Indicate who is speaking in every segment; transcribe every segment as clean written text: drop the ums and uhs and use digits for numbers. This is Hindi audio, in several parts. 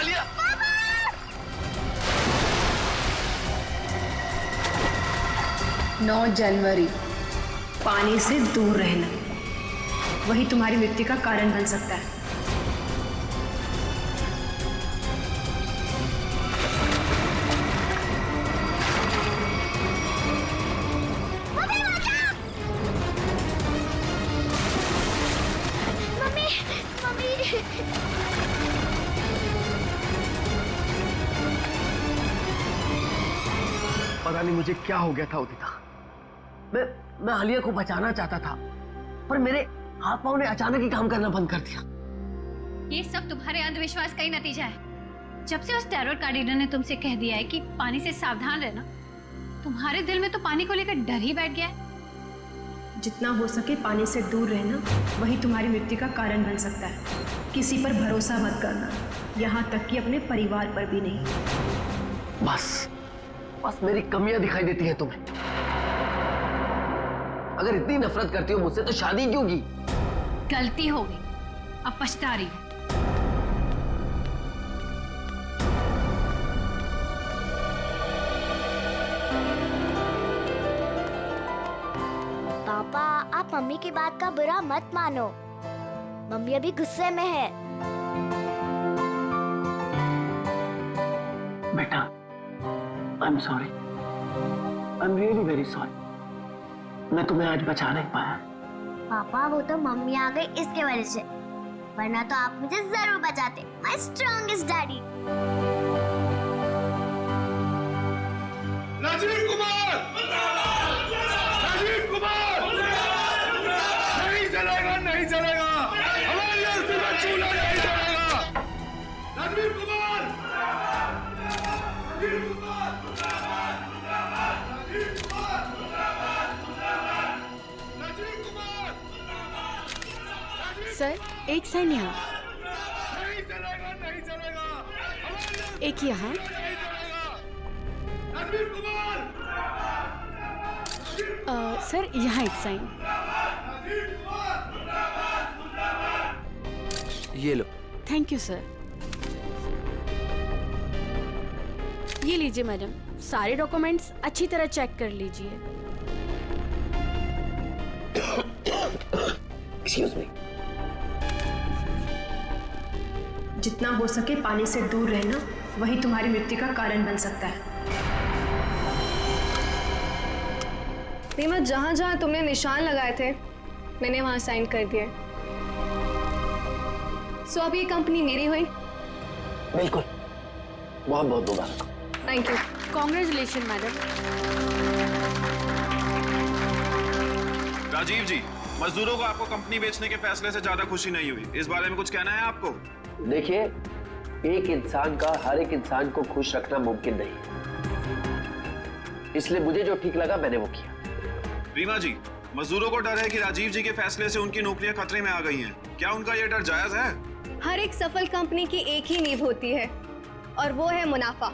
Speaker 1: आलिया।
Speaker 2: 9 जनवरी, पानी से दूर रहना वही तुम्हारी मृत्यु का कारण बन सकता है।
Speaker 1: पता नहीं मुझे क्या हो गया था उदिता। मैं आलिया को बचाना चाहता था, पर मेरे हाथ पांव ने अचानक ही काम करना बंद कर दिया।
Speaker 3: ये सब तुम्हारे अंधविश्वास का ही नतीजा है। जब से उस टैरोट कार्डिनर ने तुमसे कह दिया है कि पानी से सावधान रहना, तुम्हारे दिल में तो पानी को लेकर डर ही बैठ गया है।
Speaker 2: जितना हो सके पानी से दूर रहना वही तुम्हारी मृत्यु का कारण बन सकता है। किसी पर भरोसा मत करना, यहाँ तक कि अपने परिवार पर भी नहीं।
Speaker 1: बस मेरी कमियां दिखाई देती हैं तुम्हें। अगर इतनी नफरत करती हो मुझसे तो शादी क्यों की?
Speaker 3: गलती हो गई, अब पछता रही हो।
Speaker 4: पापा, आप मम्मी की बात का बुरा मत मानो। मम्मी अभी गुस्से में है।
Speaker 1: बेटा, I'm sorry. I'm really very sorry. मैं तुम्हें आज बचा नहीं पाया।
Speaker 4: पापा, वो तो मम्मी आ गई इसके वजह से, वरना तो आप मुझे जरूर बचाते। My strongest daddy.
Speaker 5: Rajiv Kumar! Rajiv Kumar! नहीं चलेगा, नहीं चलेगा। हमारी अर्थी में चूल्हा नहीं चलेगा। राजीव कुमार! राजीव कुमार! राजीव कुमार! राजीव कुमार!
Speaker 6: सर, एक साइन यहाँ,
Speaker 5: नहीं चलेगा, नहीं चलेगा। हमारी अर्थी
Speaker 6: एक यहाँ।
Speaker 5: नहीं चलेगा। राजीव कुमार!
Speaker 6: सर, यहाँ एक साइन।
Speaker 1: ये लो।
Speaker 6: Thank you sir. ये लीजिए मैडम, सारे डॉक्यूमेंट्स अच्छी तरह चेक कर लीजिए।
Speaker 1: Excuse me.
Speaker 2: जितना हो सके पानी से दूर रहना वही तुम्हारी मृत्यु का कारण बन सकता है।
Speaker 7: रीमा, जहाँ जहाँ तुमने निशान लगाए थे मैंने वहाँ साइन कर दिए। सो अब ये कंपनी मेरी हुई।
Speaker 1: बिल्कुल, बहुत बहुत मुबारक।
Speaker 7: Thank you.
Speaker 6: Congratulation madam.
Speaker 8: Rajiv ji, मजदूरों को आपको कंपनी बेचने के फैसले से ज्यादा खुशी नहीं हुई। इस बारे में कुछ कहना है आपको?
Speaker 1: देखिए, एक इंसान का हर एक इंसान को खुश रखना मुमकिन नहीं, इसलिए मुझे जो ठीक लगा मैंने वो किया।
Speaker 8: रीमा जी, मजदूरों को डर है कि राजीव जी के फैसले से उनकी नौकरियां खतरे में आ गई हैं। क्या उनका ये डर जायज है?
Speaker 7: हर एक सफल कंपनी की एक ही नींव होती है और वो है मुनाफा।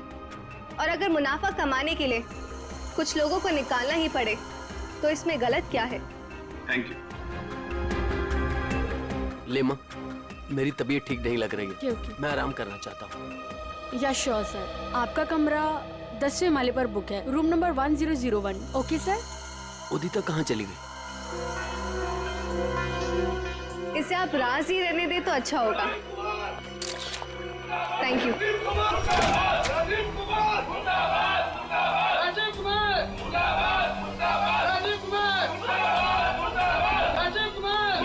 Speaker 7: और अगर मुनाफा कमाने के लिए कुछ लोगों को निकालना ही पड़े तो इसमें गलत क्या है?
Speaker 8: Thank you.
Speaker 1: लेमा, मेरी तबीयत ठीक नहीं लग रही है।
Speaker 6: क्योंकि
Speaker 1: मैं आराम करना चाहता हूँ।
Speaker 6: या श्योर सर, आपका कमरा 10वें माले पर बुक है, room number 1001। Okay sir.
Speaker 1: Udita कहाँ चली गई?
Speaker 7: इसे आप राज ही रहने दे तो अच्छा होगा। Thank you.
Speaker 5: Rajiv Kumar! Rajiv Kumar! Rajiv Kumar! Rajiv Kumar! Rajiv Kumar!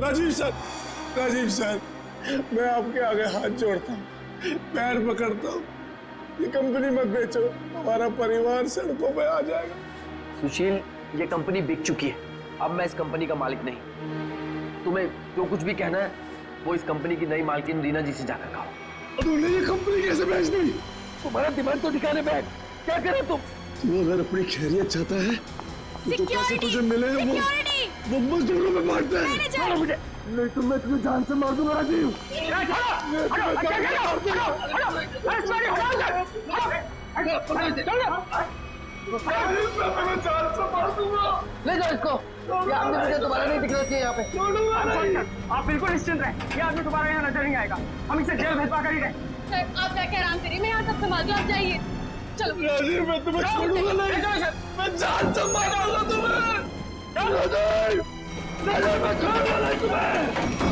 Speaker 5: Rajiv sir, Rajiv sir, मैं आपके आगे हाथ जोड़ता हूँ, पैर पकड़ता हूँ। ये कंपनी मत बेचो, हमारा परिवार सड़कों पे आ जाएगा।
Speaker 1: सुशील, ये कंपनी बिक चुकी है। अब मैं इस कंपनी का मालिक नहीं। तुम्हें जो कुछ भी कहना है वो इस कंपनी की नई मालकिन रीना जी से जाकर कहो।
Speaker 5: तूने ये कंपनी कैसे बेच दी?
Speaker 1: तुम्हारा दिमाग तो ठिकाने पे है। क्या करे तुम?
Speaker 5: तू अगर अपनी खैरियत चाहता है तो पैसे तुझे मिले वो मजदूरों में बांटते हैं। छोड़ो मुझे, नहीं तो मैं तुम्हें जान से मार दूंगा राजीव। मैं जान से मार दूंगा।
Speaker 1: ले जाओ इसको, ये आदमी मुझे दोबारा नहीं दिखना चाहिए यहाँ पे।
Speaker 9: आप बिल्कुल निश्चिंत रहें, ये आदमी दोबारा यहाँ नजर नहीं आएगा। हम इसे जेल भिजवा कर ही रहे।
Speaker 3: सर आप जाके आराम करिए, मैं यहाँ सब संभाल दूँ, आप जाइए। चलो
Speaker 5: राजीव, मैं तुम्हें छोड़ूंगा नहीं, मैं जान से मार दूंगा तुम्हें। राजीव, राजीव, मैं छोड़ूंगा नहीं तुम्हें।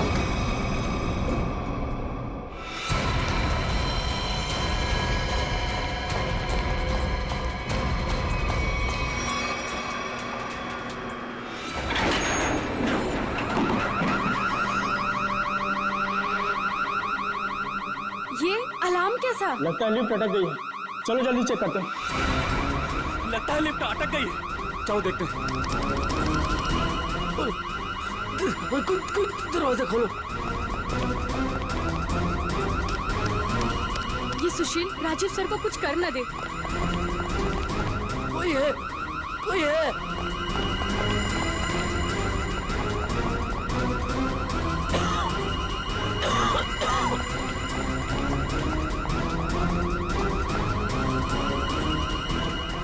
Speaker 6: ये अलार्म कैसा?
Speaker 9: लगता है लिफ्ट अटक गई है, चलो जल्दी चेक करते हैं।
Speaker 10: लगता है लिफ्ट अटक गई है, चलो देखते हैं।
Speaker 1: दरवाजा खोलो।
Speaker 6: ये सुशील राजीव सर को कुछ कर न दे।
Speaker 1: कोई है, कोई है।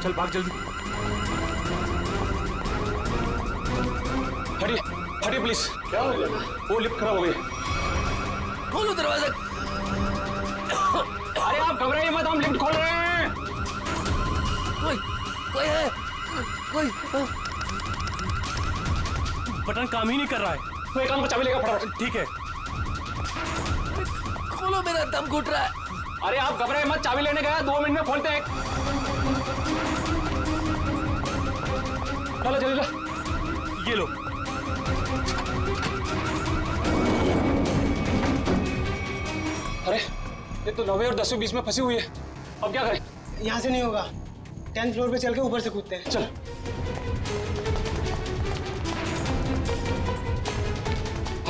Speaker 10: चल भाग जल्दी। हटिए हटिए प्लीज। क्या हो गया? वो लिफ्ट खराब हो गई।
Speaker 1: खोलो दरवाजा।
Speaker 10: अरे आप घबराइए मत, हम लिफ्ट खोल रहे हैं।
Speaker 1: कोई है, कोई।
Speaker 10: बटन काम ही नहीं कर रहा है। तो एक काम को चाबी लेगा फटाफट। ठीक है।
Speaker 1: खोलो, मेरा दम घुट रहा है।
Speaker 10: अरे आप घबराइए मत, चाबी लेने गया, 2 मिनट में खोलते हैं। चलो जल्दी ला, ये लो। अरे ये तो 9वीं और 10वीं बीच में फंसी हुई है, अब क्या करें?
Speaker 9: यहाँ से नहीं होगा, 10th फ्लोर पे चल के ऊपर से कूदते हैं।
Speaker 10: चल।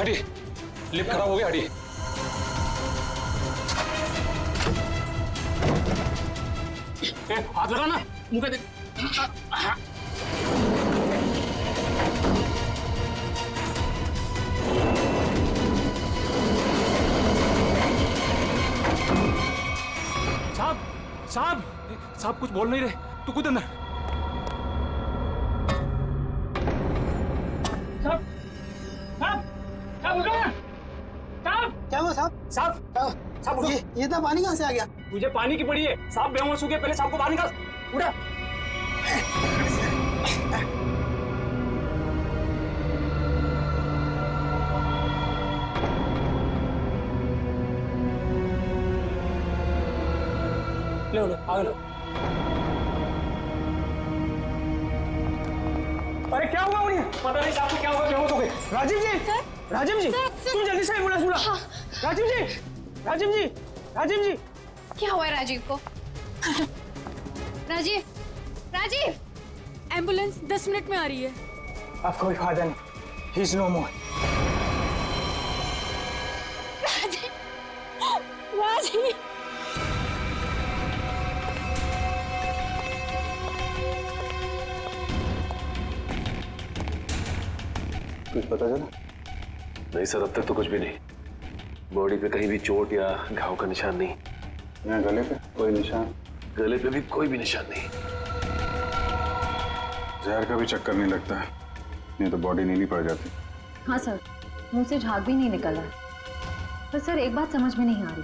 Speaker 10: हटिए, लिफ्ट खराब हो गया, हटिए। हाथ लगा ना, मुंह पे देख। साहब साहब साहब कुछ बोल नहीं रहे, तू कूद अंदर। साहब साहब साहब उठो ना। साहब
Speaker 9: क्या हुआ साहब?
Speaker 10: साहब साहब उठो।
Speaker 9: ये इतना पानी कहाँ से आ गया?
Speaker 10: मुझे पानी की पड़ी है, साहब बेहोश हो गए, पहले साहब को बाहर निकाल। उठा। लो लो आगे लो।
Speaker 9: अरे क्या हुआ उन्हें?
Speaker 10: पता नहीं साहब को क्या हुआ, बेहोश हो गए।
Speaker 9: राजीव जी, राजीव जी, तुम जल्दी से एम्बुलेंस बुलाओ। राजीव जी, राजीव जी, राजीव जी।
Speaker 3: क्या हुआ है राजीव को? राजीव, राजीव।
Speaker 6: एम्बुलेंस 10 मिनट में आ रही है।
Speaker 9: अब कोई फायदा नहीं, ही इज नो मोर।
Speaker 3: राजीव,
Speaker 8: कुछ पता चला?
Speaker 1: नहीं सर, अब तक तो कुछ भी नहीं। बॉडी पे कहीं भी चोट या घाव का निशान नहीं।
Speaker 8: यहाँ गले पे कोई निशान?
Speaker 1: गले पे भी कोई भी निशान नहीं।
Speaker 8: जहर का भी चक्कर नहीं लगता है, नहीं तो बॉडी नीली पड़ जाती।
Speaker 11: हाँ सर, मुंह से झाग भी नहीं निकल रहा। पर सर एक बात समझ में नहीं आ रही,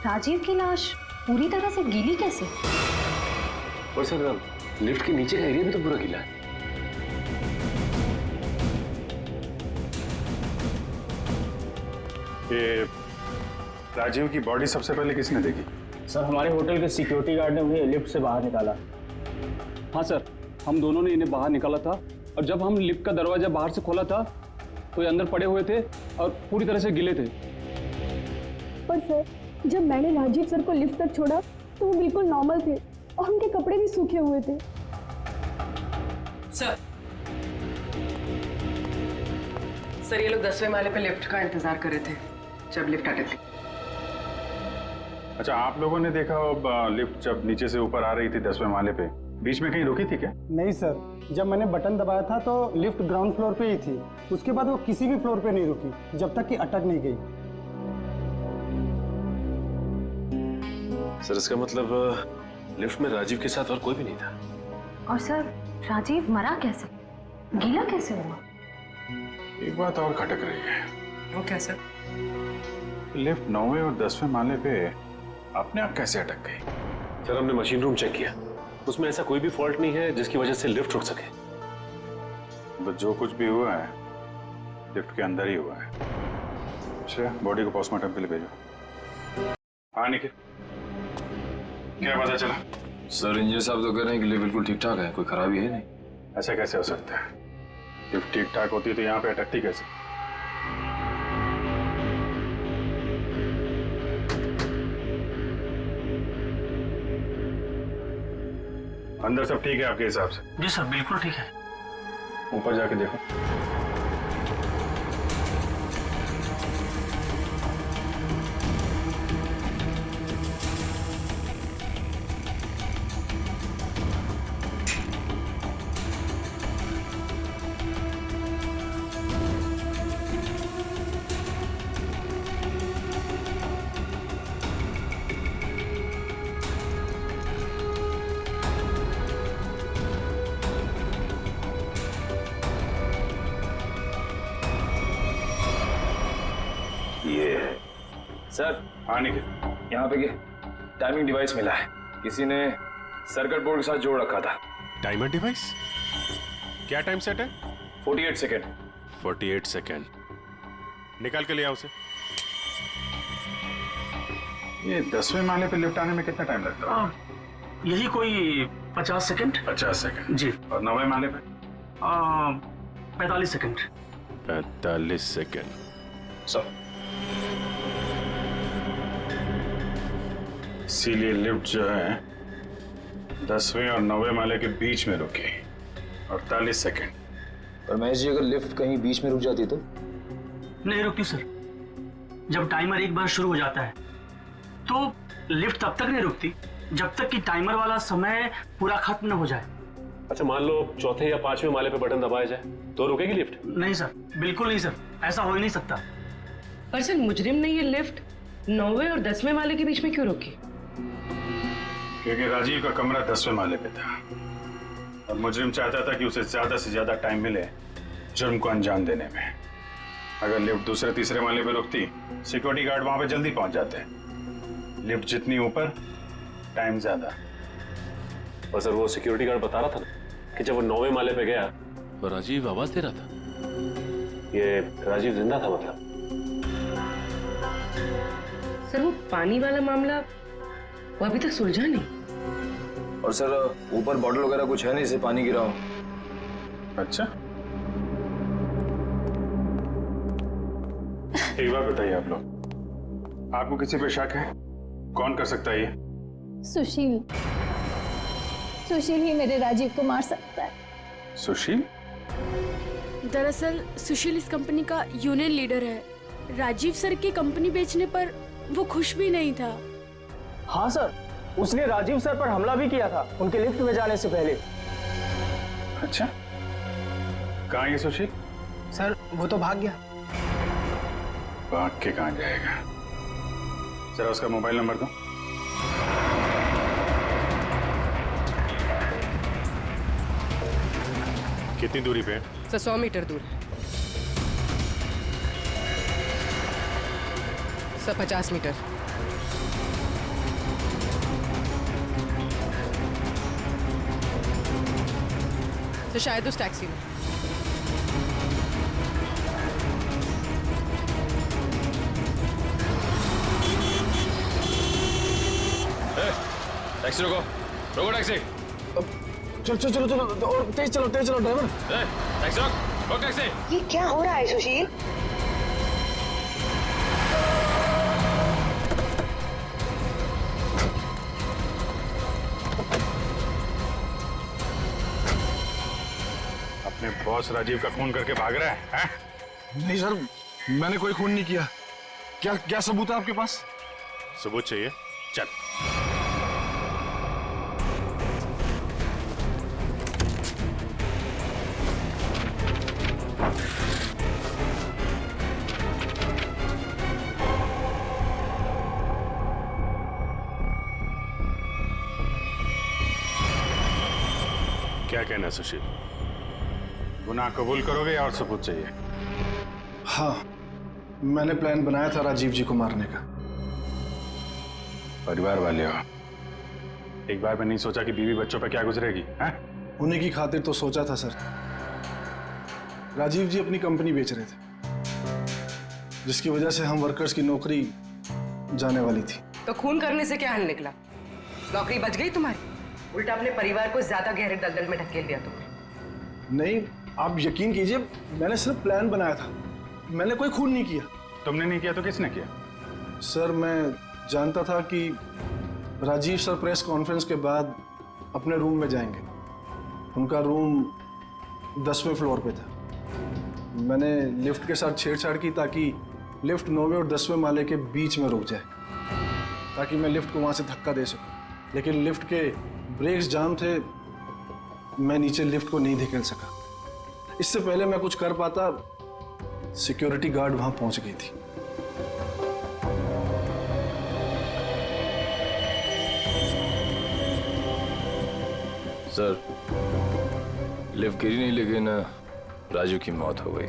Speaker 11: राजीव की लाश पूरी तरह से गीली कैसे?
Speaker 1: और सर लिफ्ट के नीचे का एरिया भी तो पूरा गीला है।
Speaker 8: ये राजीव की बॉडी सबसे पहले किसने देखी?
Speaker 9: सर हमारे होटल के सिक्योरिटी गार्ड ने उन्हें लिफ्ट से बाहर निकाला।
Speaker 10: हाँ सर, हम दोनों ने इन्हें बाहर निकाला था, और जब हम लिफ्ट का दरवाजा बाहर से खोला था तो ये अंदर पड़े हुए थे और पूरी तरह से गिले थे।
Speaker 2: पर सर, जब मैंने राजीव सर को लिफ्ट तक छोड़ा तो वो बिल्कुल नॉर्मल थे और उनके कपड़े भी सूखे हुए थे।
Speaker 12: सर ये लोग 10वें माले पे लिफ्ट का इंतजार कर रहे थे जब लिफ्ट अटक गई।
Speaker 8: अच्छा, आप लोगों ने देखा लिफ्ट जब नीचे से ऊपर आ रही थी 10वें माले पे, बीच में कहीं रुकी थी क्या?
Speaker 9: नहीं सर, जब मैंने बटन दबाया था तो लिफ्ट ग्राउंड फ्लोर पे ही थी। उसके बाद वो किसी भी फ्लोर पे नहीं रुकी जब तक कि अटक नहीं गई।
Speaker 1: सर इसका मतलब लिफ्ट में राजीव के साथ और कोई भी नहीं था?
Speaker 11: और सर राजीव मरा कैसे, गीला कैसे हुआ?
Speaker 5: एक बात और खटक रही है।
Speaker 12: वो कैसे?
Speaker 5: लिफ्ट 9वें और 10वें माले पे अपने आप कैसे अटक गई?
Speaker 13: सर हमने मशीन रूम चेक किया, उसमें ऐसा कोई भी फॉल्ट नहीं है जिसकी वजह से लिफ्ट रुक सके।
Speaker 5: तो जो कुछ भी हुआ है लिफ्ट के अंदर ही हुआ है। अच्छा, बॉडी को पोस्टमार्टम के लिए भेजो। हाँ निखिल, क्या पता चला?
Speaker 14: सर इंजीनियर साहब तो कह रहे हैं कि लिफ्ट बिल्कुल ठीक ठाक है, कोई खराबी है नहीं।
Speaker 5: ऐसा कैसे हो सकता है? लिफ्ट ठीक ठाक होती तो यहाँ पे अटकती कैसे? अंदर सब ठीक है आपके हिसाब से?
Speaker 9: जी सर बिल्कुल ठीक है।
Speaker 5: ऊपर जाके देखो।
Speaker 14: सर
Speaker 5: हाँ निखिल,
Speaker 14: यहाँ पे टाइमिंग डिवाइस मिला है, किसी ने सर्किट बोर्ड के साथ जोड़ रखा था।
Speaker 15: Timer device? क्या टाइम सेट है?
Speaker 14: 48 सेकेंड।
Speaker 15: 48 सेकेंड। निकाल के ले आओ उसे।
Speaker 5: ये 10वें माले पे लिफ्ट आने में कितना टाइम लगता है?
Speaker 9: यही कोई 50 सेकंड।
Speaker 5: 50 सेकंड
Speaker 9: जी।
Speaker 5: और 9वें माले पे?
Speaker 9: 45 सेकंड।
Speaker 15: 45 सेकेंड।
Speaker 14: सर
Speaker 5: इसीलिए लिफ्ट जो है 10वें और 9वें माले के बीच में रुकी 48 सेकंड।
Speaker 14: पर महेश जी, अगर लिफ्ट कहीं बीच में रुक जाती तो?
Speaker 9: नहीं रुकती सर। जब टाइमर एक बार शुरू हो जाता है तो लिफ्ट तब तक नहीं रुकती जब तक कि टाइमर वाला समय पूरा खत्म न हो जाए।
Speaker 13: अच्छा मान लो चौथे या 5वें माले पे बटन दबाया जाए तो रुकेगी लिफ्ट?
Speaker 9: नहीं सर, बिल्कुल नहीं सर, ऐसा हो ही नहीं सकता।
Speaker 12: पर सर मुजरिम ने ये लिफ्ट 9वें और 10वें माले के बीच में क्यों रोकी?
Speaker 5: क्योंकि राजीव का कमरा 10वें माले पे था और मुजरिम चाहता था कि उसे ज्यादा से ज्यादा टाइम मिले जुर्म को अंजाम देने में। अगर लिफ्ट दूसरे तीसरे माले पे रुकती, सिक्योरिटी गार्ड वहां पे जल्दी पहुंच जाते। लिफ्ट जितनी ऊपर, टाइम ज्यादा।
Speaker 13: और सर वो सिक्योरिटी गार्ड बता रहा था ना कि जब वो 9वें माले पे गया
Speaker 15: तो राजीव आवाज दे रहा था।
Speaker 13: ये राजीव जिंदा था मतलब?
Speaker 12: सर वो पानी वाला मामला वो अभी तक सुलझा नहीं।
Speaker 14: और सर ऊपर बॉटल वगैरह कुछ है नहीं, इसे पानी गिरा हो।
Speaker 5: अच्छा, एक बात बताइए आप लोग, आपको किसी पे शक है? कौन कर सकता है ये?
Speaker 3: सुशील। सुशील ही मेरे राजीव को मार सकता है।
Speaker 5: सुशील?
Speaker 6: दरअसल सुशील इस कंपनी का यूनियन लीडर है। राजीव सर की कंपनी बेचने पर वो खुश भी नहीं था।
Speaker 1: हाँ सर, उसने राजीव सर पर हमला भी किया था उनके लिफ्ट में जाने से पहले।
Speaker 5: अच्छा, कहाँ है ये सुशील?
Speaker 1: सर वो तो भाग गया।
Speaker 5: भाग के कहाँ जाएगा? जरा उसका मोबाइल नंबर दो।
Speaker 15: कितनी दूरी पे है?
Speaker 12: सर 100 मीटर दूर है। Sir 50 metre. तो शायद उस टैक्सी में।
Speaker 13: टैक्सी रोको, रोको टैक्सी।
Speaker 1: चलो चलो चलो चलो, और तेज चलो ड्राइवर।
Speaker 13: टैक्सी रोक टैक्सी।
Speaker 12: ये क्या हो रहा है सुशील?
Speaker 5: अपने बॉस राजीव का खून करके भाग रहा है?
Speaker 15: नहीं सर, मैंने कोई खून नहीं किया। क्या सबूत है आपके पास? सबूत चाहिए? चल।
Speaker 5: क्या कहना है सुशील? गुनाह कबूल करोगे या और सबूत चाहिए?
Speaker 15: हाँ, मैंने प्लान बनाया था राजीव जी को मारने का।
Speaker 5: परिवार वाले हो, एक बार में नहीं सोचा कि बीवी बच्चों पर क्या गुजरेगी? हैं?
Speaker 15: उन्हीं की खातिर तो सोचा था सर। राजीव जी अपनी कंपनी बेच रहे थे, जिसकी वजह से हम वर्कर्स की नौकरी जाने वाली थी।
Speaker 12: तो खून करने से क्या हल निकला? नौकरी बच गई तुम्हारी, उल्टा अपने परिवार को ज्यादा गहरे दलदल में ढकेल दिया तुमने।
Speaker 15: नहीं, आप यकीन कीजिए, मैंने सिर्फ प्लान बनाया था, मैंने कोई खून नहीं किया।
Speaker 5: तुमने नहीं किया तो किसने किया?
Speaker 15: सर, मैं जानता था कि राजीव सर प्रेस कॉन्फ्रेंस के बाद अपने रूम में जाएंगे। उनका रूम 10वें फ्लोर पे था। मैंने लिफ्ट के साथ छेड़छाड़ की ताकि लिफ्ट 9वें और 10वें माले के बीच में रुक जाए, ताकि मैं लिफ्ट को वहाँ से धक्का दे सकूं। लेकिन लिफ्ट के ब्रेक्स जाम थे, मैं नीचे लिफ्ट को नहीं धकेल सका। इससे पहले मैं कुछ कर पाता, सिक्योरिटी गार्ड वहाँ पहुँच गई थी।
Speaker 14: सर, लिफ्ट गिरी नहीं, लेकिन राजू की मौत हो गई।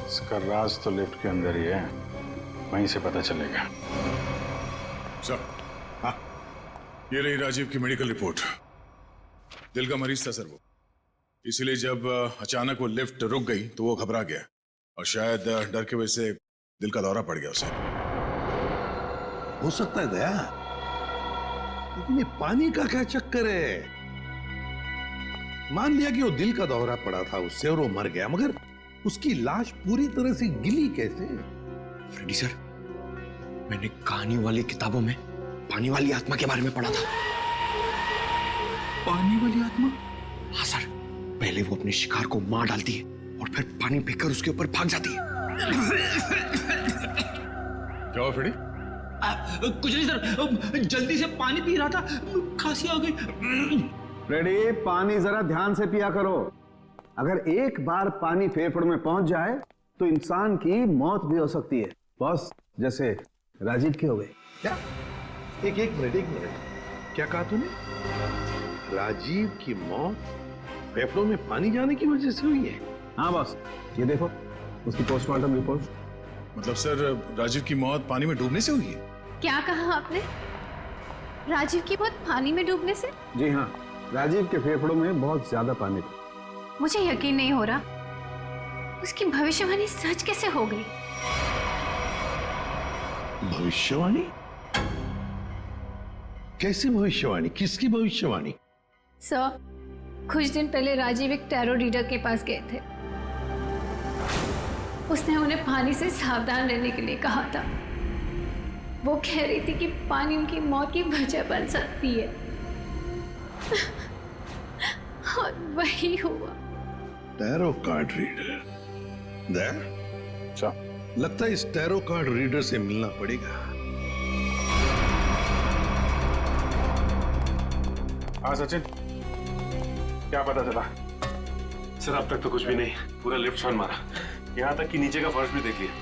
Speaker 5: इसका राज तो लिफ्ट के अंदर ही है, वहीं से पता चलेगा।
Speaker 15: सर, हाँ, ये रही राजीव की मेडिकल रिपोर्ट। दिल का मरीज था सर वो, इसीलिए जब अचानक वो लिफ्ट रुक गई तो वो घबरा गया और शायद डर की वजह से दिल का दौरा पड़ गया उसे।
Speaker 16: हो सकता है दया, लेकिन ये पानी का क्या चक्कर है? मान लिया कि वो दिल का दौरा पड़ा था उससे और वो मर गया, मगर उसकी लाश पूरी तरह से गिली कैसे?
Speaker 1: फ्रेडी सर, मैंने कहानी वाली किताबों में पानी वाली आत्मा के बारे में पढ़ा था।
Speaker 16: पानी वाली आत्मा?
Speaker 1: हाँ सर, पहले वो अपने शिकार को मार डालती है और फिर पानी फेंककर उसके ऊपर भाग जाती है।
Speaker 15: क्या हुआ फ्रेडी?
Speaker 9: कुछ नहीं सर, जल्दी से पानी पी रहा था, खांसी आ गई।
Speaker 17: फ्रेडी, पानी जरा ध्यान से पिया करो। अगर एक बार पानी फेफड़ों में पहुंच जाए तो इंसान की मौत भी हो सकती है, बॉस, जैसे राजीव के हो गए।
Speaker 16: क्या? एक मिनट, क्या कहा तूने? राजीव की मौत फेफड़ों में पानी जाने की वजह से हुई है?
Speaker 17: हाँ बॉस, ये देखो उसकी पोस्टमार्टम रिपोर्ट।
Speaker 15: मतलब सर, राजीव की मौत पानी में डूबने से हुई है?
Speaker 3: क्या कहा आपने? राजीव की मौत पानी में डूबने से?
Speaker 17: जी हाँ, राजीव के फेफड़ों में बहुत ज्यादा पानी था।
Speaker 3: मुझे यकीन नहीं हो रहा, उसकी भविष्यवाणी सच कैसे हो गई?
Speaker 16: भविष्यवाणी? कैसी भविष्यवाणी? किसकी भविष्यवाणी?
Speaker 3: सर, कुछ दिन पहले राजीव एक टैरो रीडर के पास गए थे। उसने उन्हें पानी से सावधान रहने के लिए कहा था। वो कह रही थी कि पानी उनकी मौत की वजह बन सकती है। और वही हुआ।
Speaker 16: Tarot card reader?
Speaker 5: अच्छा,
Speaker 16: लगता है इस टैरो कार्ड रीडर से मिलना पड़ेगा।
Speaker 5: हाँ सचिन, क्या पता चला?
Speaker 13: सर, अब तक तो कुछ भी नहीं, पूरा लिफ्ट छान मारा, यहाँ तक कि नीचे का फर्श भी देख लिया,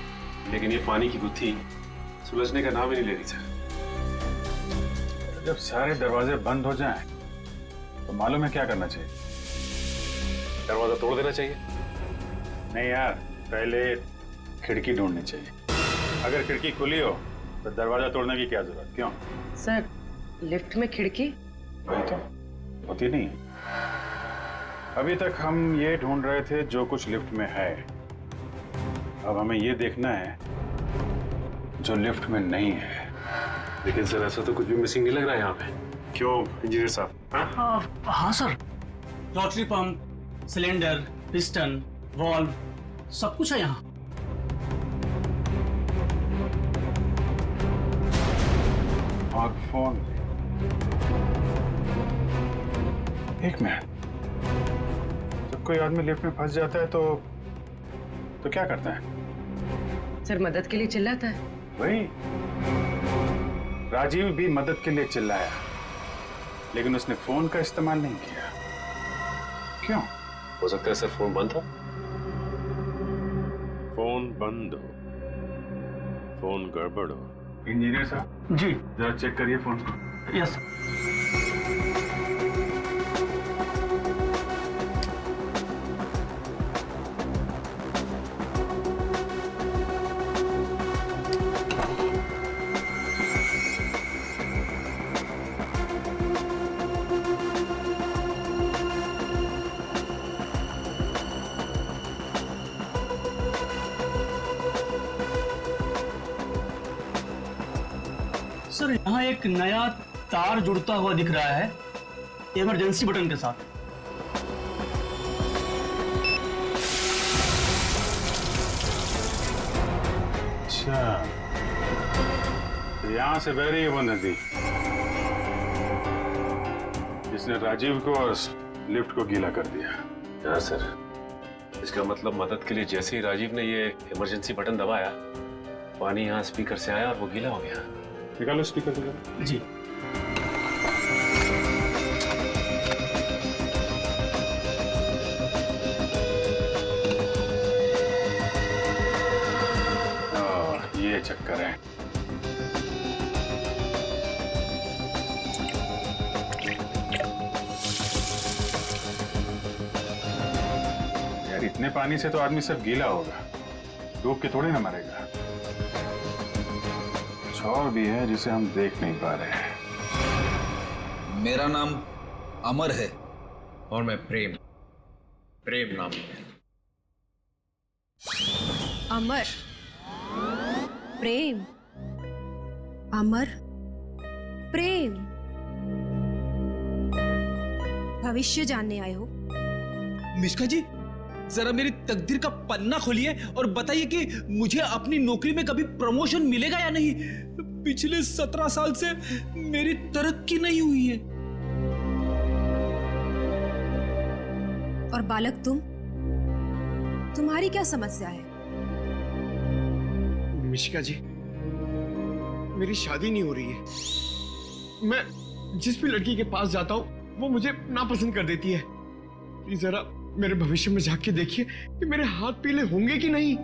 Speaker 13: लेकिन ये पानी की गुत्थी सुलझने का नाम ही नहीं ले रही सर।
Speaker 5: जब सारे दरवाजे बंद हो जाएं, तो मालूम है क्या करना चाहिए?
Speaker 13: दरवाजा तोड़ देना चाहिए।
Speaker 5: नहीं यार, पहले खिड़की ढूंढनी चाहिए। अगर खिड़की खुली हो तो दरवाजा तोड़ने की क्या जरूरत? क्यों
Speaker 12: सर, लिफ्ट में खिड़की?
Speaker 5: वही तो होती नहीं। अभी तक हम ये ढूंढ रहे थे जो कुछ लिफ्ट में है, अब हमें ये देखना है जो लिफ्ट में नहीं है।
Speaker 13: लेकिन सर, ऐसा तो कुछ भी मिसिंग नहीं लग रहा है यहाँ पे। क्यों इंजीनियर साहब?
Speaker 9: हाँ sir, rotary pump, cylinder, piston, valve, सब कुछ है यहाँ।
Speaker 5: फोन, एक मिनट, जब कोई आदमी लिफ्ट में फंस जाता है तो क्या करता है?
Speaker 12: सर, मदद के लिए चिल्लाता है।
Speaker 5: वही, राजीव भी मदद के लिए चिल्लाया, लेकिन उसने फोन का इस्तेमाल नहीं किया। क्यों?
Speaker 13: हो सकता है सर फोन बंद था।
Speaker 14: फोन बंद हो, फोन गड़बड़ हो।
Speaker 5: इंजीनियर साहब
Speaker 9: जी,
Speaker 5: जरा चेक करिए फोन को।
Speaker 9: यस। सर यहाँ एक नया तार जुड़ता हुआ दिख रहा है इमरजेंसी बटन के साथ।
Speaker 5: अच्छा, तो यहाँ से बह रही है वो नदी जिसने राजीव को और लिफ्ट को गीला कर दिया।
Speaker 13: हाँ सर, इसका मतलब मदद के लिए जैसे ही राजीव ने ये इमरजेंसी बटन दबाया, पानी यहाँ स्पीकर से आया और वो गीला हो गया।
Speaker 5: निकालो स्पीकर से।
Speaker 9: जी।
Speaker 5: ये चक्कर है। यार इतने पानी से तो आदमी सब गीला होगा, डूब के थोड़ी ना मरेगा। कुछ और भी है जिसे हम देख नहीं पा रहे हैं।
Speaker 18: मेरा नाम अमर है और मैं प्रेम नाम है।
Speaker 2: अमर, प्रेम, अमर, प्रेम। भविष्य जानने आए हो?
Speaker 19: मिश्का जी, जरा मेरी तकदीर का पन्ना खोलिए और बताइए कि मुझे अपनी नौकरी में कभी प्रमोशन मिलेगा या नहीं। पिछले 17 साल से मेरी तरक्की नहीं हुई है।
Speaker 2: और बालक तुम्हारी क्या समस्या है?
Speaker 20: मिशिका जी, मेरी शादी नहीं हो रही है। मैं जिस भी लड़की के पास जाता हूँ वो मुझे नापसंद कर देती है। प्लीज जरा मेरे भविष्य में झांक के देखिए कि मेरे हाथ पीले होंगे कि नहीं।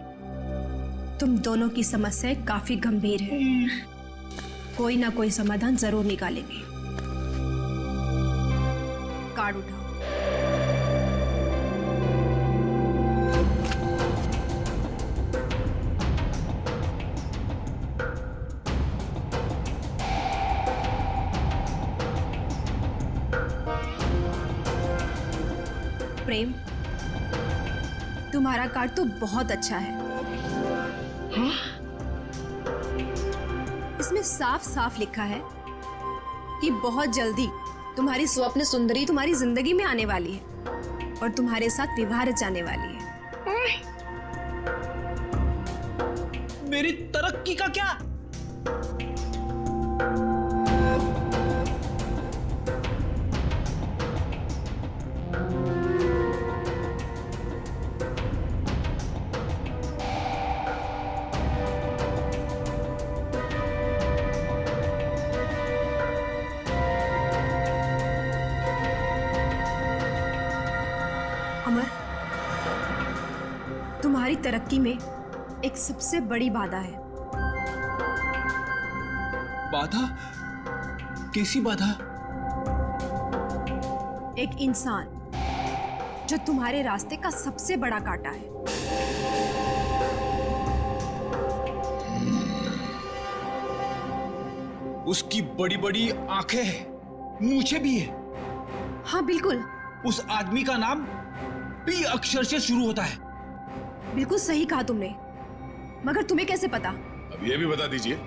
Speaker 2: तुम दोनों की समस्याएं काफी गंभीर है, कोई ना कोई समाधान जरूर निकालेंगे। कार्ड उठाओ। प्रेम, तुम्हारा कार्ड तो बहुत अच्छा है। हाँ? इसमें साफ साफ लिखा है कि बहुत जल्दी तुम्हारी स्वप्न सुंदरी तुम्हारी जिंदगी में आने वाली है और तुम्हारे साथ विवाह रचाने वाली है।
Speaker 19: मेरी तरक्की का क्या?
Speaker 2: अमर, तुम्हारी तरक्की में एक सबसे बड़ी बाधा है।
Speaker 19: बाधा? कैसी बाधा?
Speaker 2: एक इंसान जो तुम्हारे रास्ते का सबसे बड़ा कांटा है।
Speaker 19: उसकी बड़ी बड़ी आंखें हैं, मूछें भी है।
Speaker 2: हाँ बिल्कुल।
Speaker 19: उस आदमी का नाम पी अक्षर से शुरू होता है।
Speaker 2: बिल्कुल सही कहा तुमने, मगर तुम्हें कैसे पता?
Speaker 21: अब ये भी बता दीजिए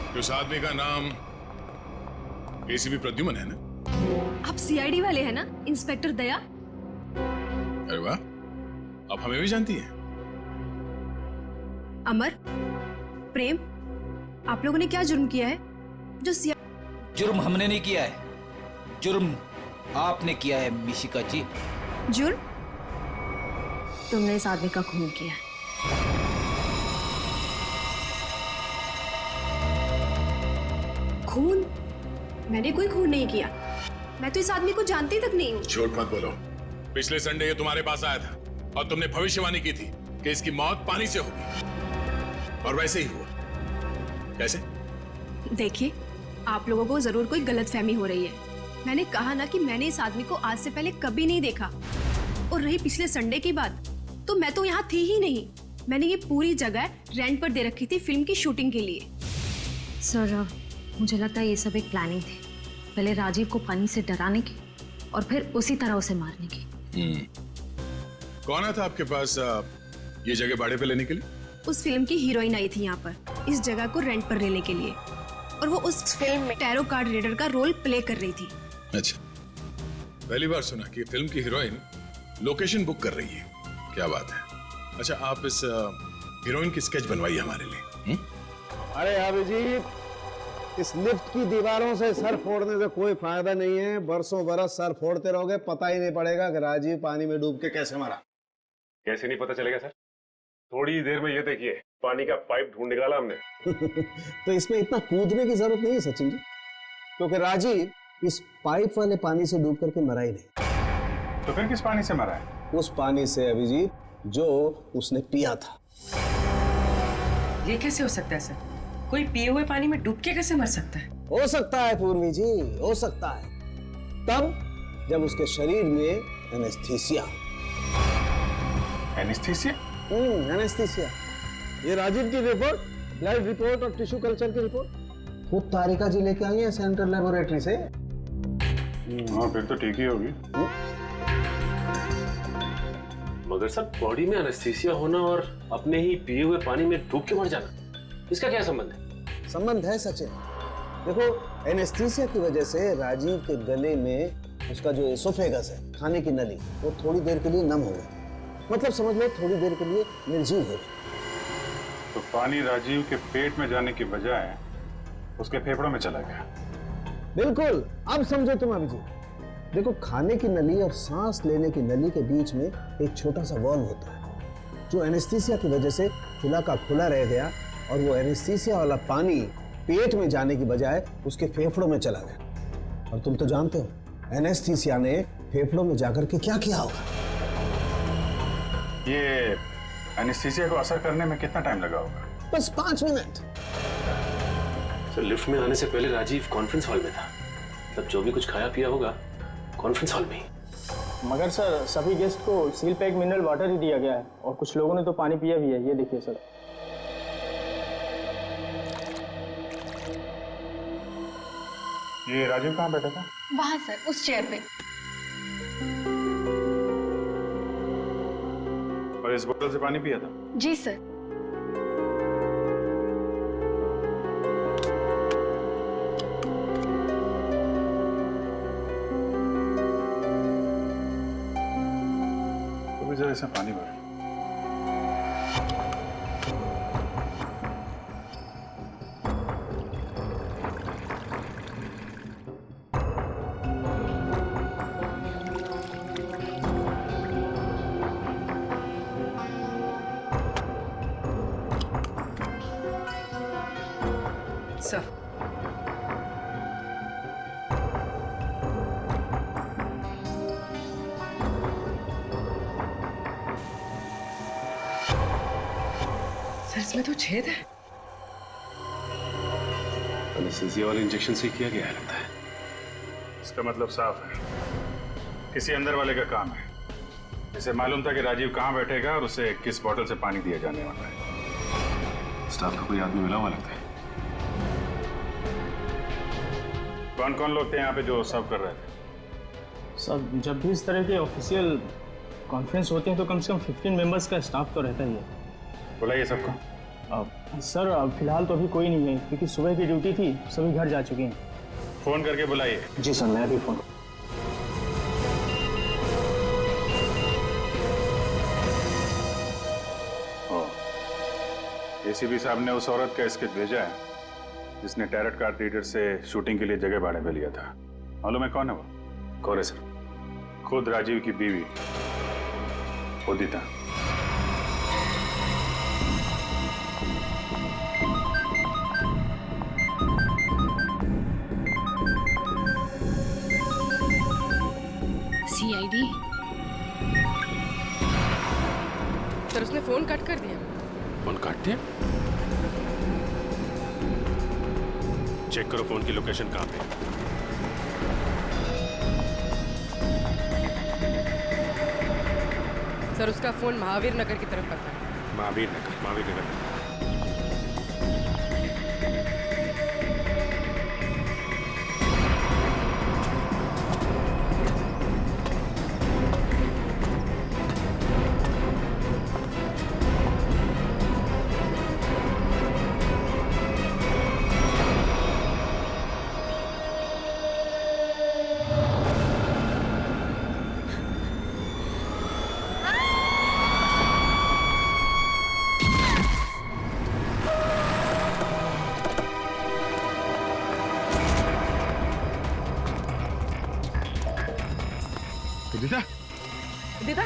Speaker 21: कि उस आदमी का नाम एसीपी प्रद्युमन है ना?
Speaker 2: आप सीआईडी वाले हैं ना, इंस्पेक्टर दया?
Speaker 21: अरे वाह, आप हमें भी जानती हैं।
Speaker 2: अमर, प्रेम, आप लोगों ने क्या जुर्म किया है जो
Speaker 18: जुर्म हमने नहीं किया है, जुर्म आपने किया है मिशिका जी।
Speaker 2: जुर्म? तुमने इस आदमी का खून किया है। खून? मैंने कोई खून नहीं किया। मैं तो इस आदमी को जानती तक नहीं हूँ।
Speaker 21: झूठ मत बोलो। पिछले संडे ये तुम्हारे पास आया था और तुमने भविष्यवाणी की थी कि इसकी मौत पानी से होगी, और वैसे ही हुआ। कैसे?
Speaker 2: देखिए, आप लोगों को जरूर कोई गलतफहमी हो रही है। मैंने कहा ना कि मैंने इस आदमी को आज से पहले कभी नहीं देखा। और रही पिछले संडे की बात, तो मैं तो यहाँ थी ही नहीं। मैंने ये पूरी जगह रेंट पर दे रखी थी फिल्म की शूटिंग के लिए।
Speaker 11: सर, मुझे लगता है ये सब एक प्लानिंग थी, पहले राजीव को पानी से डराने की और फिर उसी तरह उसे मारने की।
Speaker 21: कौन आया था आपके पास ये जगह भाड़े पे लेने के लिए?
Speaker 2: उस फिल्म की हीरोइन आई थी यहाँ पर इस जगह को रेंट पर लेने के लिए, और वो उस फिल्म में टैरो कार्ड रीडर का रोल प्ले कर रही थी।
Speaker 21: अच्छा, पहली बार सुना कि फिल्म की हीरोइन लोकेशन बुक कर रही है। क्या बात है। अच्छा, आप इस हीरोइन की स्केच बनवाइए हमारे लिए।
Speaker 17: अरे अभिजीत, इस लिफ्ट की दीवारों से सर फोड़ने से कोई फायदा नहीं है। बरसों बरस सर फोड़ते रहोगे, पता ही नहीं पड़ेगा कि राजीव पानी में डूब के कैसे मरा।
Speaker 13: कैसे नहीं पता चलेगा सर? थोड़ी देर में ये देखिए, पानी का पाइप ढूंढ निकाला हमने।
Speaker 17: तो इसमें इतना कूदने की जरूरत नहीं है सचिन जी, क्योंकि राजीव इस पाइप वाले पानी से डूब करके मरा ही नहीं।
Speaker 5: तो फिर किस पानी से मरा है?
Speaker 17: उस पानी से अभिजीत जो उसने पिया था।
Speaker 12: ये कैसे हो सकता है सर? कोई पिए हुए पानी में डूब के कैसे मर सकता है?
Speaker 17: हो सकता है पूर्वी जी, हो सकता है, तब जब उसके शरीर में एनेस्थीसिया।
Speaker 5: एनेस्थीसिया?
Speaker 17: एनेस्थीसिया। ये राजीव की रिपोर्ट, ब्लड रिपोर्ट और टिश्यू कल्चर की रिपोर्ट खुद तारिका जी लेके आई है सेंट्रल लेबोरेटरी से।
Speaker 5: हाँ, फिर तो ठीक ही होगी।
Speaker 13: मगर सर, बॉडी में एनेस्थीसिया होना और अपने ही पिए हुए पानी में डूब के मर जाना, इसका क्या संबंध है?
Speaker 17: संबंध है सचिन। देखो, एनेस्थीसिया की वजह से राजीव के गले में उसका जो एसोफेगस है, खाने की नली, वो थोड़ी देर के लिए नम हो गई। मतलब समझ लो थोड़ी देर के लिए निर्जीव हो गई।
Speaker 5: तो पानी राजीव के पेट में जाने की बजाय उसके फेफड़ों में चला गया।
Speaker 17: बिल्कुल, अब समझो तुम अभिजीत। देखो, खाने की नली और सांस लेने की नली के बीच में एक छोटा सा वॉल्व होता है, जो एनेस्थीसिया की वजह से खुला का खुला रह गया, और वो एनेस्थीसिया वाला पानी पेट में जाने की बजाय उसके फेफड़ों में चला गया। और तुम तो जानते हो एनेस्थीसिया ने फेफड़ों में जाकर के क्या किया होगा।
Speaker 5: ये एनेस्थीसिया को असर करने में कितना टाइम लगा होगा?
Speaker 17: बस 5 मिनट।
Speaker 13: सर, लिफ्ट में आने से पहले राजीव कॉन्फ्रेंस हॉल में था। मतलब जो भी कुछ खाया पिया होगा कॉन्फ्रेंस हॉल में ही।
Speaker 4: मगर सर, सभी गेस्ट को सील पैक मिनरल वाटर ही दिया गया है, और कुछ लोगों ने तो पानी पिया भी है। ये देखिए सर।
Speaker 5: ये राजीव कहाँ बैठा था?
Speaker 3: वहां सर, उस चेयर पे।
Speaker 5: और इस बोतल से पानी पिया था?
Speaker 3: जी सर।
Speaker 5: तो जरा इसमें पानी भर।
Speaker 12: सर, इसमें तो छेद है।
Speaker 13: एनेस्थीसिया वाले इंजेक्शन से किया गया है लगता है।
Speaker 5: इसका मतलब साफ है, किसी अंदर वाले का काम है। इसे मालूम था कि राजीव कहाँ बैठेगा और उसे किस बोतल से पानी दिया जाने वाला है।
Speaker 13: स्टाफ का कोई आदमी मिला हुआ लगता है।
Speaker 5: कौन कौन लोग थे यहाँ पे जो सर्व कर रहे थे?
Speaker 4: सब जब भी इस तरह के ऑफिशियल कॉन्फ्रेंस होते हैं तो कम से कम 15 मेंबर्स का स्टाफ तो रहता ही है।
Speaker 5: बुलाइए सबको।
Speaker 4: सर, फिलहाल तो अभी कोई नहीं है, क्योंकि सुबह की ड्यूटी थी, सभी घर जा चुके हैं।
Speaker 5: फोन करके बुलाइए।
Speaker 4: जी सर, मैं अभी फोन।
Speaker 5: एसीपी साहब ने उस औरत का स्केच भेजा है जिसने टैरट कार्ड रीडर से शूटिंग के लिए जगह भाड़े पे लिया था। मालूम है कौन है वो?
Speaker 13: कौन है सर?
Speaker 5: खुद राजीव की बीवी उदिता।
Speaker 3: सीआईडी।
Speaker 12: सर, उसने फोन कट कर दिया।
Speaker 13: फोन काट दिया? चेक करो फोन की लोकेशन कहाँ पे।
Speaker 12: सर, उसका फोन महावीर नगर की तरफ पड़ता है।
Speaker 13: महावीर नगर।
Speaker 21: उदिता,
Speaker 12: उदिता,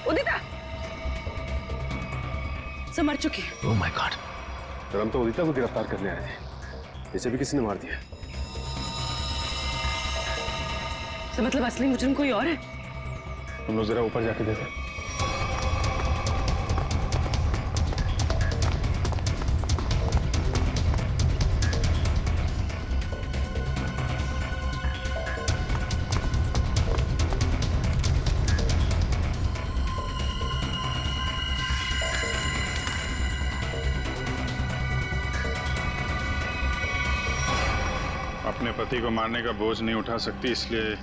Speaker 12: उदिता, सब मर चुकी है।
Speaker 13: ओह माय गॉड, सर हम तो उदिता को गिरफ्तार करने आए थे, इसे भी किसी ने मार दिया।
Speaker 12: तो मतलब असली मुजरिम कोई और है?
Speaker 13: तुम लोग जरा ऊपर जाके देखो।
Speaker 5: अपने पति को मारने का बोझ नहीं उठा सकती, इसलिए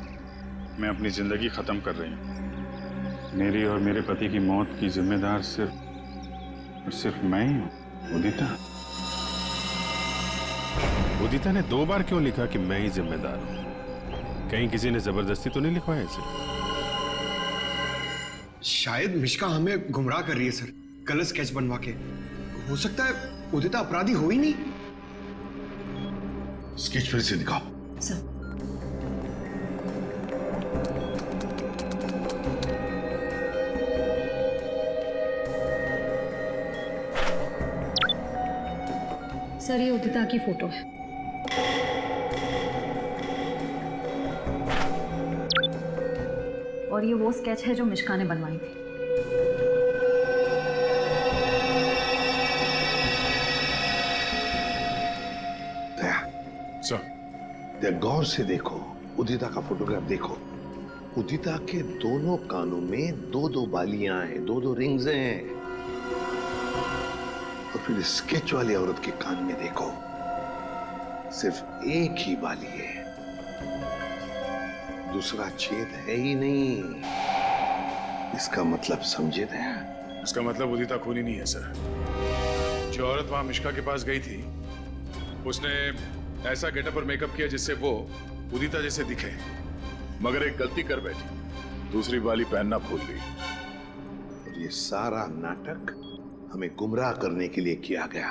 Speaker 5: मैं अपनी जिंदगी खत्म कर रही हूँ। मेरी और मेरे पति की मौत की जिम्मेदार सिर्फ मैं ही हूँ। उदिता,
Speaker 13: उदिता ने 2 बार क्यों लिखा कि मैं ही जिम्मेदार हूं? कहीं किसी ने जबरदस्ती तो नहीं लिखवाया इसे?
Speaker 20: शायद मिश्का हमें गुमराह कर रही है सर, गलत स्केच बनवा के। हो सकता है उदिता अपराधी हो ही नहीं।
Speaker 16: स्केच फिर से दिखाओ।
Speaker 12: सर,
Speaker 11: सर ये उदिता की फोटो है। और ये वो स्केच है जो मिश्का ने बनवाई थी।
Speaker 16: दया, गौर से देखो, उदिता का फोटोग्राफ देखो। उदिता के दोनों कानों में 2-2 बालियां हैं, 2-2 रिंग्स हैं। और फिर स्केच वाली औरत के कान में देखो, सिर्फ एक ही बाली है, दूसरा छेद है ही नहीं। इसका मतलब समझे दया?
Speaker 21: इसका मतलब उदिता खूनी नहीं है सर। जो औरत वहां मिश्का के पास गई थी, उसने ऐसा गेटअप और मेकअप किया जिससे वो उदिता जैसे दिखे, मगर एक गलती कर बैठी, दूसरी बाली पहनना भूल गई।
Speaker 16: और ये सारा नाटक हमें गुमराह करने के लिए किया गया।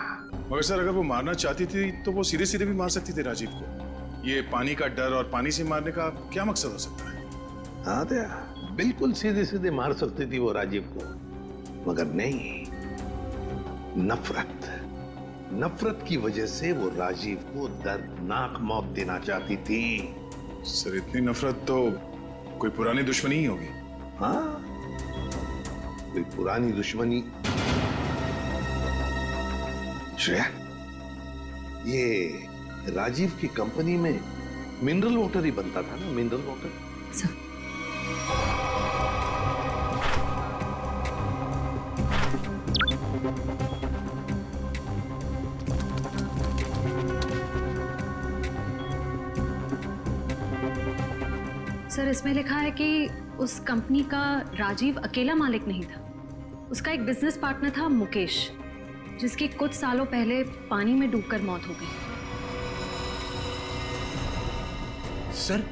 Speaker 21: मगर सर अगर वो मारना चाहती थी तो वो सीधे सीधे भी मार सकती थी राजीव को। ये पानी का डर और पानी से मारने का क्या मकसद हो सकता है?
Speaker 16: हाँ दया, बिल्कुल सीधे सीधे मार सकती थी वो राजीव को, मगर नहीं, नफरत की वजह से वो राजीव को दर्दनाक मौत देना चाहती थी।
Speaker 21: सर इतनी नफरत तो कोई पुरानी दुश्मनी ही होगी।
Speaker 16: हाँ, कोई पुरानी दुश्मनी। श्रेया, ये राजीव की कंपनी में मिनरल वाटर ही बनता था ना, मिनरल वाटर।
Speaker 11: सर इसमें लिखा है कि उस कंपनी का राजीव अकेला मालिक नहीं था। उसका एक बिजनेस पार्टनर था मुकेश, जिसकी कुछ सालों पहले पानी में डूबकर मौत हो गई।
Speaker 19: सर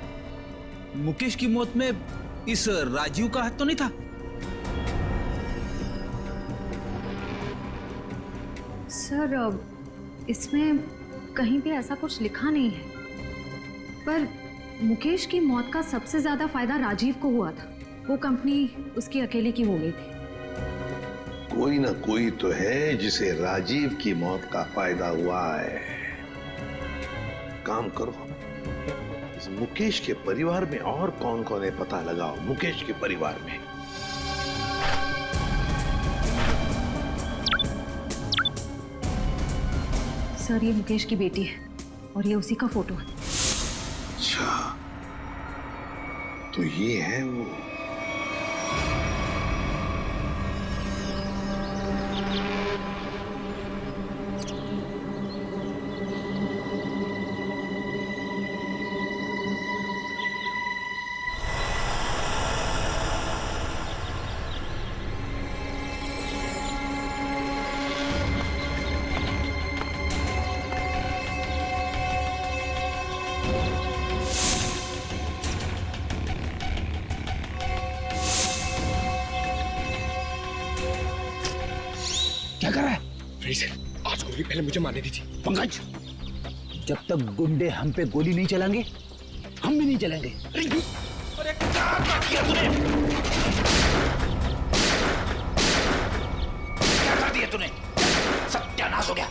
Speaker 19: मुकेश की मौत में इस राजीव का हाथ तो नहीं था?
Speaker 11: सर इसमें कहीं भी ऐसा कुछ लिखा नहीं है, पर मुकेश की मौत का सबसे ज्यादा फायदा राजीव को हुआ था। वो कंपनी उसकी अकेले की हो गई थी।
Speaker 16: कोई ना कोई तो है जिसे राजीव की मौत का फायदा हुआ है। काम करो, इस मुकेश के परिवार में और कौन कौन है पता लगाओ। मुकेश के परिवार में
Speaker 11: सर ये मुकेश की बेटी है और ये उसी का फोटो है।
Speaker 16: अच्छा, तो ये है वो।
Speaker 20: क्या कर रहा है? आज गोली पहले मुझे मारने दी थी।
Speaker 18: पंकज, जब तक गुंडे हम पे गोली नहीं चलाएंगे, हम भी नहीं चलेंगे।
Speaker 20: अरे
Speaker 18: दिया तूने? क्या कर दिया तूने? सत्यानाश हो गया।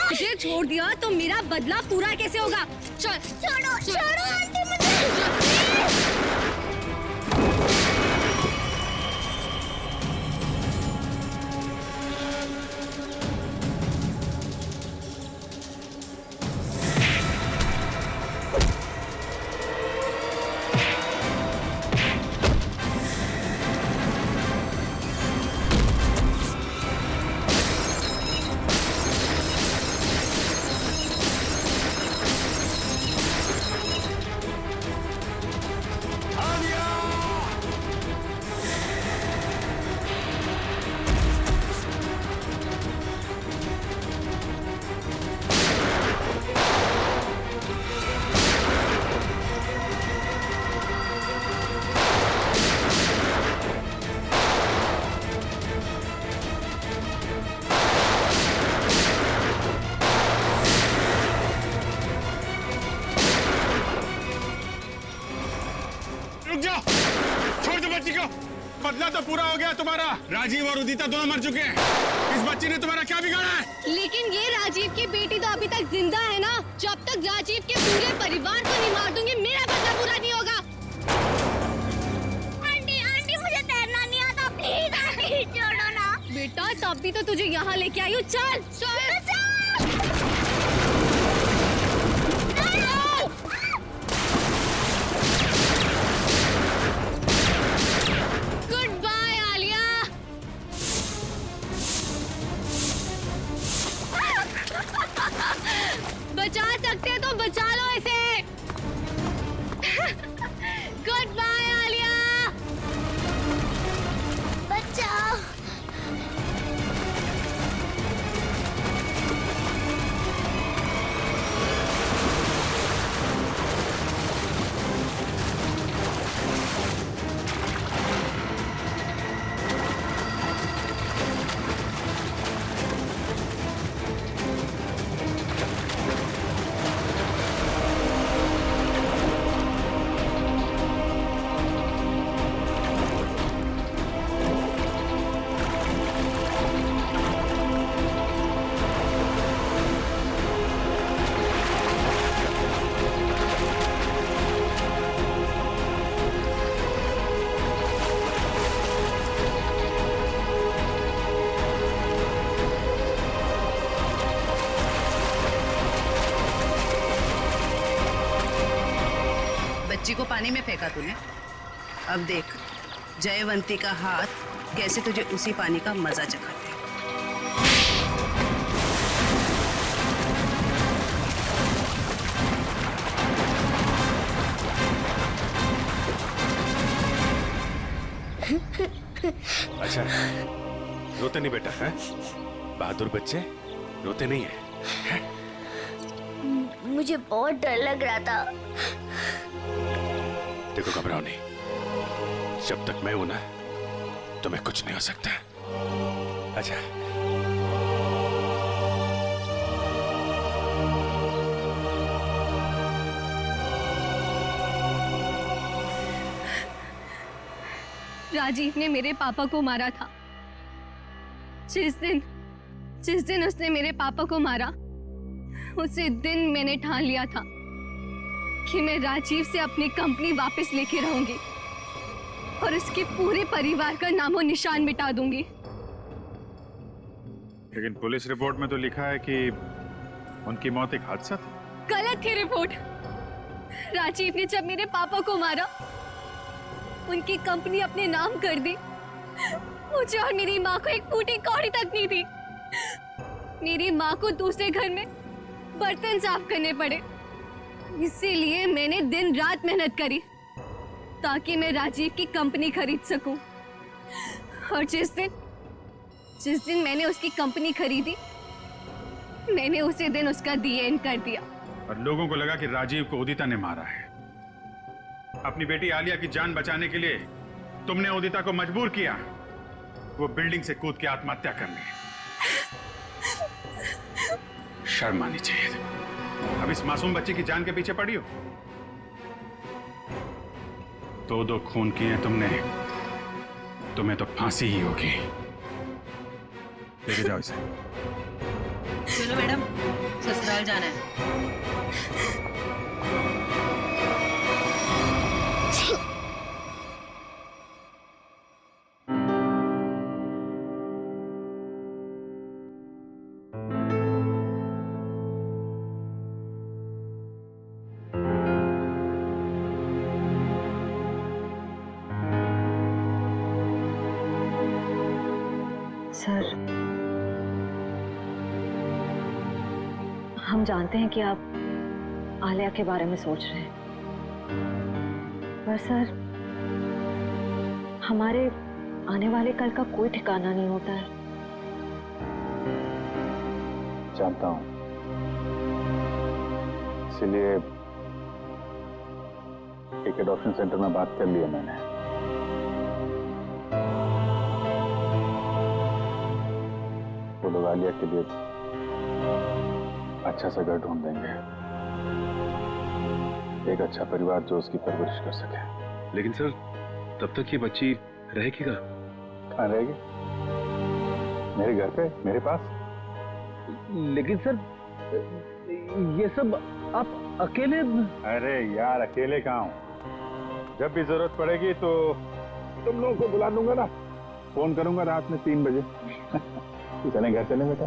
Speaker 2: मुझे छोड़ दिया तो मेरा बदला पूरा कैसे होगा? चल छोड़ो छोड़ो आंटी मुझे।
Speaker 21: बदला तो पूरा हो गया तुम्हारा। राजीव और उदिता दोनों मर चुके हैं। इस बच्ची ने तुम्हारा क्या बिगाड़ा है?
Speaker 2: लेकिन ये राजीव की बेटी तो अभी तक जिंदा है ना। जब तक राजीव के पूरे परिवार को नहीं मार दूंगी मेरा बदला पूरा नहीं होगा।
Speaker 7: आंटी आंटी मुझे तैरना नहीं आता, प्लीज आंटी छोड़ो ना।
Speaker 2: बेटा तभी तो तुझे यहाँ लेके आई हूँ। चल चल बचा सकते हैं तो बचा लो इसे। Good bye Alia.
Speaker 7: बचाओ।
Speaker 12: बच्ची को पानी में फेंका तूने। अब देख जयवंती का हाथ कैसे तुझे उसी पानी का मजा चखाते हैं।
Speaker 13: अच्छा रोते नहीं बेटा है? बहादुर बच्चे रोते नहीं है?
Speaker 7: मुझे बहुत डर लग रहा था।
Speaker 13: देखो घबराओ नहीं, जब तक मैं हूं ना तुम्हें कुछ नहीं हो सकता। अच्छा
Speaker 2: राजीव ने मेरे पापा को मारा था। जिस दिन उसने मेरे पापा को मारा उसी दिन मैंने ठान लिया था कि मैं राजीव से अपनी कंपनी वापस लेके रहूंगी और उसके पूरे परिवार का नामो निशान मिटा दूंगी।
Speaker 5: लेकिन पुलिस रिपोर्ट में तो लिखा है कि उनकी मौत एक हादसा थी।
Speaker 2: गलत थी रिपोर्ट। राजीव ने जब मेरे पापा को मारा, उनकी कंपनी अपने नाम कर दी। मुझे और मेरी माँ को एक फूटी कौड़ी तक नहीं दी। मेरी माँ को दूसरे घर में बर्तन साफ करने पड़े। इसीलिए मैंने दिन रात मेहनत करी ताकि मैं राजीव की कंपनी खरीद सकूं। और जिस दिन मैंने उसकी कंपनी खरीदी, मैंने उसी दिन उसका दी एंड कर दिया।
Speaker 5: और लोगों को लगा कि राजीव को उदिता ने मारा है। अपनी बेटी आलिया की जान बचाने के लिए तुमने उदिता को मजबूर किया वो बिल्डिंग से कूद के आत्महत्या करने। शर्म आनी चाहिए। अब इस मासूम बच्चे की जान के पीछे पड़ी हो। दो खून किए तुमने, तुम्हें तो फांसी ही होगी। लेके जाओ इसे।
Speaker 12: चलो मैडम, ससुराल जाना है।
Speaker 11: सर, हम जानते हैं कि आप आलिया के बारे में सोच रहे हैं, पर सर हमारे आने वाले कल का कोई ठिकाना नहीं होता है।
Speaker 5: जानता हूं, इसीलिए एक एडॉप्शन सेंटर में बात कर ली है मैंने। वो लोग आलिया के लिए अच्छा सा घर ढूंढ देंगे, एक अच्छा परिवार जो उसकी परवरिश कर सके।
Speaker 13: लेकिन सर, तब तक ये बच्ची रहेगी कहाँ?
Speaker 5: कहाँ रहेगी? मेरे घर पे, मेरे पास।
Speaker 17: लेकिन सर, ये सब आप अकेले?
Speaker 5: अरे यार, अकेले कहाँ हूँ? जब भी जरूरत पड़ेगी तो तुम लोगों को बुला लूंगा ना। फोन करूंगा रात में 3 बजे। चलें घर चलें बेटा।